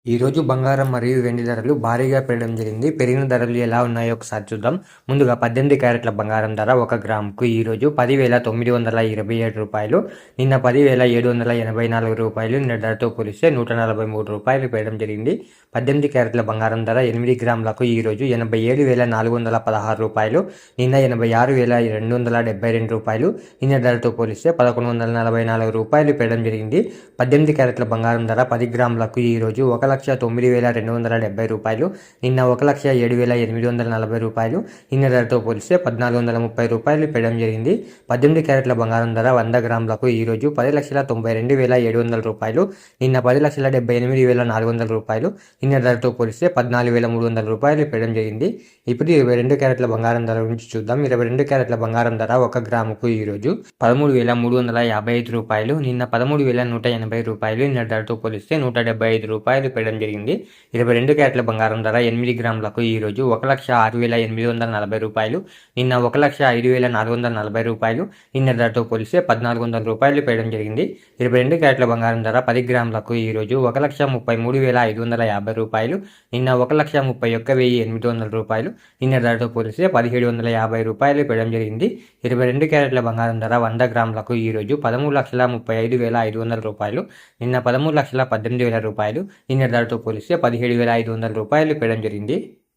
ఈరోజు బంగారం మరియు వెండి ధరలు భారీగా పెరగడం జరిగింది. పెరిగిన ధరలు ఎలా ఉన్నాయో ఒకసారి చూద్దాం. ముందుగా 18 క్యారెట్ల బంగారం ధర 1 గ్రాముకు ఈరోజు రూ. 10,927. నిన్న రూ. 10,784. నిన్న ధరతో పోలిస్తే రూ. 143 పెరగడం జరిగింది. 18 క్యారెట్ల బంగారం ధర 8 గ్రాములకు ఈరోజు రూ. 87,416. నిన్న రూ. 86,272. నిన్న ధరతో పోలిస్తే రూ. 1,144 పెరగడం జరిగింది. 18 క్యారెట్ల బంగారం ధర 10 గ్రాములకు ఈరోజు 1,09,270. నిన్న 1,07,840. నిన్న ధరతో పోలిస్తే రూ. 1,430 పెరగడం జరిగింది. 18 క్యారెట్ల బంగారం ధర 100 గ్రాములకు ఈరోజు 10,92,700. నిన్న 10,78,400. నిన్న ధరతో పోలిస్తే రూ. 14,300 పెరగడం జరిగింది. ఇప్పుడు 22 క్యారెట్ల బంగారం ధర గురించి చూద్దాం. 22 క్యారెట్ల బంగారం ధర 1 గ్రాముకు ఈరోజు రూ. 13,355. నిన్న రూ. 13,180. నిన్న ధరతో పోలిస్తే రూ. 175 పెరగడం జరిగింది. 22 క్యారెట్ల బంగారం ధర 8 గ్రాములకు ఈరోజు 1,06,840. నిన్న 1,05,440. నిన్న ధరతో పోలిస్తే రూ. 1,400 పెరగడం జరిగింది. 22 క్యారెట్ల బంగారం ధర 10 గ్రాములకు ఈరోజు 1,33,550. నిన్న 1,31,800. నిన్న ధరతో పోలిస్తే రూ. 1,750 పెరగడం జరిగింది. 22 క్యారెట్ల బంగారం ధర 100 గ్రాములకు ఈరోజు 13,35,500. నిన్న 13,18,000. నిన్న ధరతో పోలిస్తే రూ. 17,500 పెరగడం జరిగింది.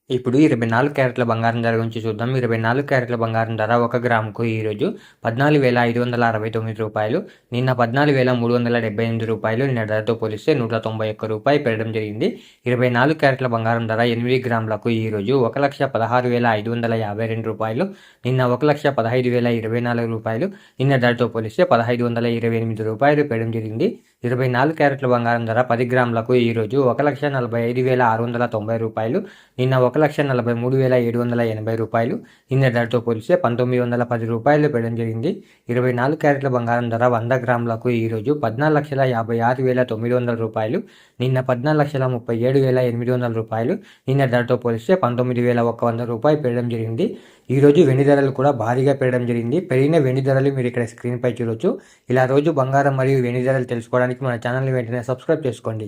ఇప్పుడు 24 క్యారెట్ల బంగారం ధర గురించి చూద్దాం. 24 క్యారెట్ల బంగారం ధర 1 గ్రాముకు ఈరోజు రూ. 14,569. నిన్న రూ. 14,378. నిన్న ధరతో పోలిస్తే రూ. 191 పెరగడం జరిగింది. 24 క్యారెట్ల బంగారం ధర 8 గ్రాములకు ఈరోజు 1,16,552. నిన్న 1,15,024. నిన్న ధరతో పోలిస్తే రూ. 1,528 పెరగడం జరిగింది. 24 క్యారెట్ల బంగారం ధర 10 గ్రాములకు ఈరోజు 1,45,690. నిన్న 1,43,780. నిన్న ధరతో పోలిస్తే రూ. 1,910 పెరగడం జరిగింది. 24 క్యారెట్ల బంగారం ధర 100 గ్రాములకు ఈరోజు 14,56,900. నిన్న 14,37,800. నిన్న ధరతో పోలిస్తే రూ. 19,100 పెరగడం జరిగింది. ఈరోజు వెండి ధరలు కూడా భారీగా పెరగడం జరిగింది. పెరిగిన వెండి ధరలు మీరు ఇక్కడ స్క్రీన్పై చూడొచ్చు. ఇలా రోజు బంగారం మరియు వెండి ధరలు తెలుసుకోవడానికి మన ఛానల్ని వెంటనే సబ్స్క్రైబ్ చేసుకోండి.